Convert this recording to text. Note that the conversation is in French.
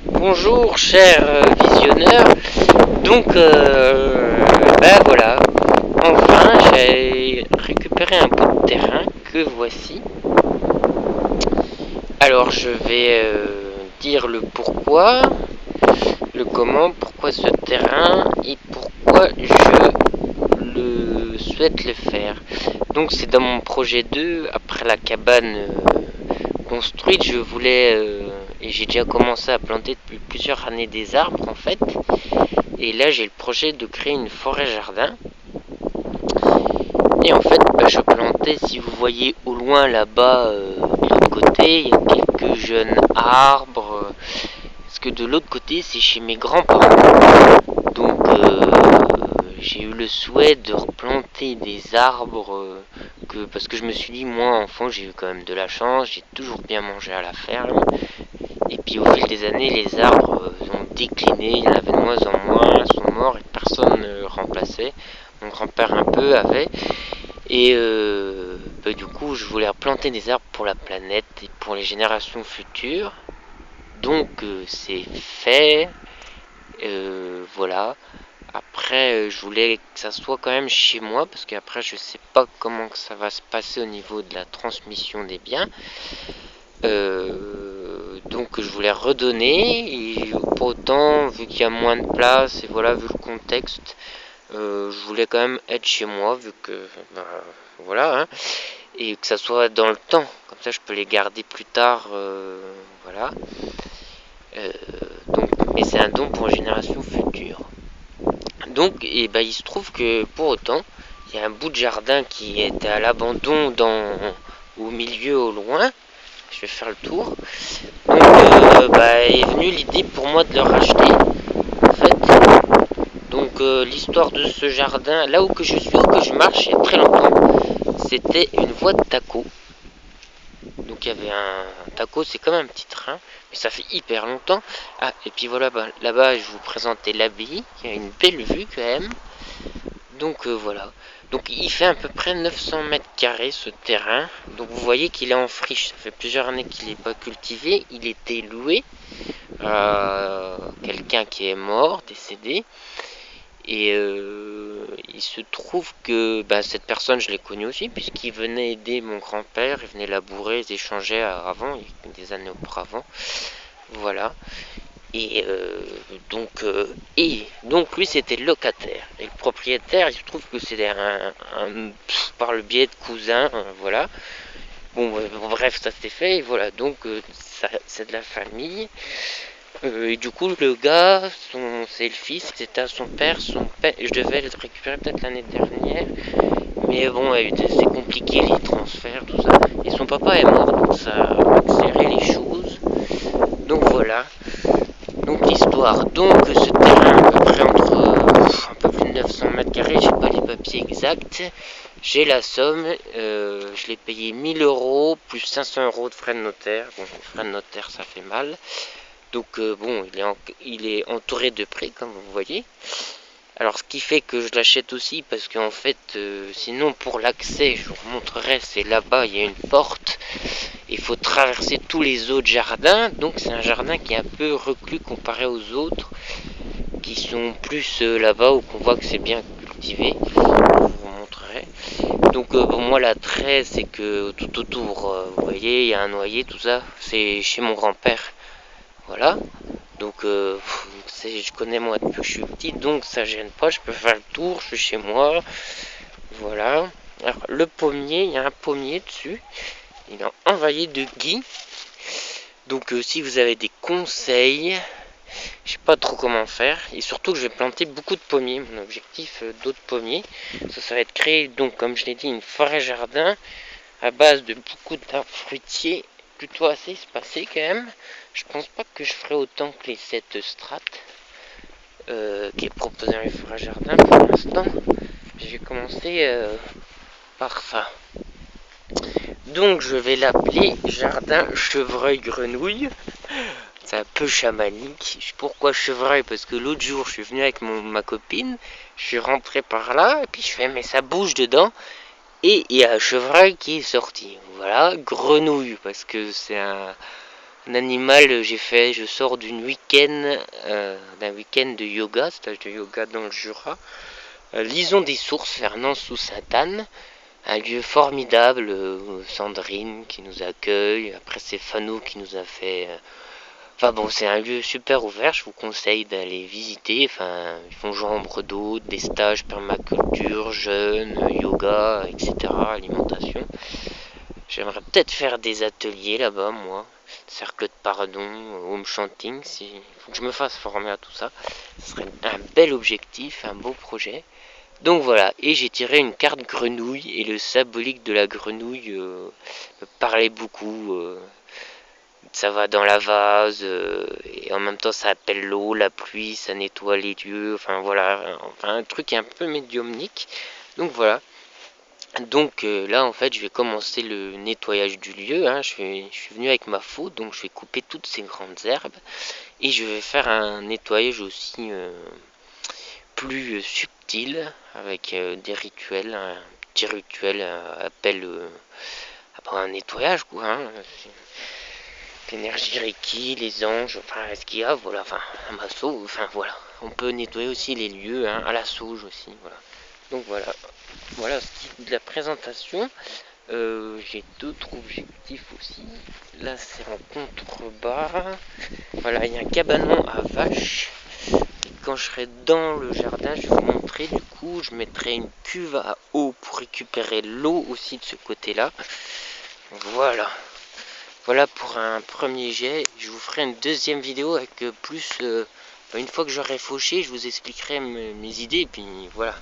Bonjour chers visionneurs, donc voilà, enfin j'ai récupéré un bout de terrain que voici. Alors je vais dire le pourquoi, le comment, pourquoi ce terrain et pourquoi je le souhaite le faire. Donc c'est dans mon projet 2, après la cabane construite, je voulais, et j'ai déjà commencé à planter depuis plusieurs années des arbres en fait, et là j'ai le projet de créer une forêt jardin. Et en fait, je plantais, si vous voyez au loin là-bas, de l'autre côté, il y a quelques jeunes arbres, parce que de l'autre côté c'est chez mes grands-parents. Donc j'ai eu le souhait de replanter des arbres, parce que je me suis dit, moi enfant j'ai eu quand même de la chance, j'ai toujours bien mangé à la ferme. Et puis au fil des années, les arbres ont décliné, il y en avait de moins en moins, sont morts et personne ne remplaçait. Mon grand-père un peu avait. Et du coup, je voulais replanter des arbres pour la planète et pour les générations futures. Donc c'est fait. Voilà. Après, je voulais que ça soit quand même chez moi, parce qu'après, je sais pas comment que ça va se passer au niveau de la transmission des biens. Donc je voulais redonner, et pour autant, vu qu'il y a moins de place, et voilà, vu le contexte, je voulais quand même être chez moi, vu que, voilà, hein, et que ça soit dans le temps, comme ça je peux les garder plus tard, voilà. Euh, donc, mais c'est un don pour une génération future. Donc, et il se trouve que pour autant, il y a un bout de jardin qui était à l'abandon au milieu, au loin. Je vais faire le tour. Donc, est venue l'idée pour moi de le racheter, en fait. Donc, l'histoire de ce jardin, là où que je suis, où que je marche, il y a très longtemps, c'était une voie de taco. Donc, il y avait un taco, c'est comme un petit train, mais ça fait hyper longtemps. Ah, et puis voilà, là-bas, je vous présentais l'abbaye, qui a une belle vue quand même. Donc, voilà. Donc il fait à peu près 900 mètres carrés ce terrain. Donc vous voyez qu'il est en friche. Ça fait plusieurs années qu'il n'est pas cultivé. Il était loué à quelqu'un qui est mort, décédé. Et il se trouve que cette personne, je l'ai connue aussi, puisqu'il venait aider mon grand-père. Il venait labourer, ils échangeaient avant, des années auparavant. Voilà. Et donc lui c'était le locataire. Et le propriétaire, il se trouve que c'est par le biais de cousins, voilà. Bon, bref, ça s'est fait, et voilà. Donc c'est de la famille. Et du coup, le gars, c'est le fils, c'était à son père. Son père, je devais le récupérer peut-être l'année dernière. Mais bon, c'est compliqué les transferts, tout ça. Et son papa est mort, donc ça a accéléré les choses. Donc voilà. Donc l'histoire, donc ce terrain à peu près entre un peu plus de 900 mètres carrés, j'ai pas les papiers exacts, j'ai la somme, je l'ai payé 1000 euros plus 500 euros de frais de notaire. Bon, les frais de notaire ça fait mal, donc bon, il est entouré de prix comme vous voyez. Alors ce qui fait que je l'achète aussi parce qu'en fait, sinon pour l'accès, je vous montrerai, c'est là-bas, il y a une porte. Il faut traverser tous les autres jardins, donc c'est un jardin qui est un peu reclus comparé aux autres, qui sont plus là-bas où on voit que c'est bien cultivé. Je vous montrerai. Donc pour moi l'attrait c'est que tout autour, vous voyez, il y a un noyer, tout ça, c'est chez mon grand-père. Voilà. Donc je connais moi depuis que je suis petit, donc ça gêne pas, je peux faire le tour, je suis chez moi. Voilà. Alors le pommier, il y a un pommier dessus. Il est envahi de gui. Donc si vous avez des conseils, je sais pas trop comment faire. Et surtout que je vais planter beaucoup de pommiers. Mon objectif d'autres pommiers. Ça va être créer, donc comme je l'ai dit, une forêt jardin à base de beaucoup d'arbres fruitiers. Plutôt assez espacés quand même. Je pense pas que je ferai autant que les 7 strates qui est proposé dans les forêts jardin pour l'instant. Je vais commencer par ça. Donc je vais l'appeler jardin chevreuil grenouille. C'est un peu chamanique. Pourquoi chevreuil? Parce que l'autre jour je suis venu avec ma copine, je suis rentré par là et puis je fais mais ça bouge dedans et il y a un chevreuil qui est sorti. Voilà, grenouille parce que c'est En animal, je sors d'un week-end de yoga, stage de yoga dans le Jura. Lison des Sources, Fernand sous Sainte-Anne, un lieu formidable, Sandrine qui nous accueille, après c'est Fano qui nous a fait... Enfin bon, c'est un lieu super ouvert, je vous conseille d'aller visiter. Enfin, ils font chambre d'hôtes, des stages permaculture, jeûne, yoga, etc., alimentation. J'aimerais peut-être faire des ateliers là-bas, moi. Cercle de pardon, home chanting, si faut que je me fasse former à tout ça. Ce serait un bel objectif, un beau projet. Donc voilà, et j'ai tiré une carte grenouille, et le symbolique de la grenouille me parlait beaucoup. Ça va dans la vase, et en même temps ça appelle l'eau, la pluie, ça nettoie les lieux, enfin voilà, enfin un truc un peu médiumnique. Donc voilà. Donc là en fait je vais commencer le nettoyage du lieu, hein. Je suis venu avec ma faux, donc je vais couper toutes ces grandes herbes et je vais faire un nettoyage aussi plus subtil avec des rituels, un petit rituel appelle un nettoyage quoi, hein. L'énergie Reiki, les anges, enfin ce qu'il y a, voilà, enfin un masseau, enfin voilà. On peut nettoyer aussi les lieux, hein, à la sauge aussi, voilà. Donc voilà ce qui est de la présentation. J'ai d'autres objectifs aussi. Là c'est en contrebas. Voilà, il y a un cabanon à vaches. Quand je serai dans le jardin, je vais vous montrer. Du coup, je mettrai une cuve à eau pour récupérer l'eau aussi de ce côté-là. Voilà. Voilà pour un premier jet. Je vous ferai une deuxième vidéo avec plus... une fois que j'aurai fauché, je vous expliquerai mes idées. Et puis voilà.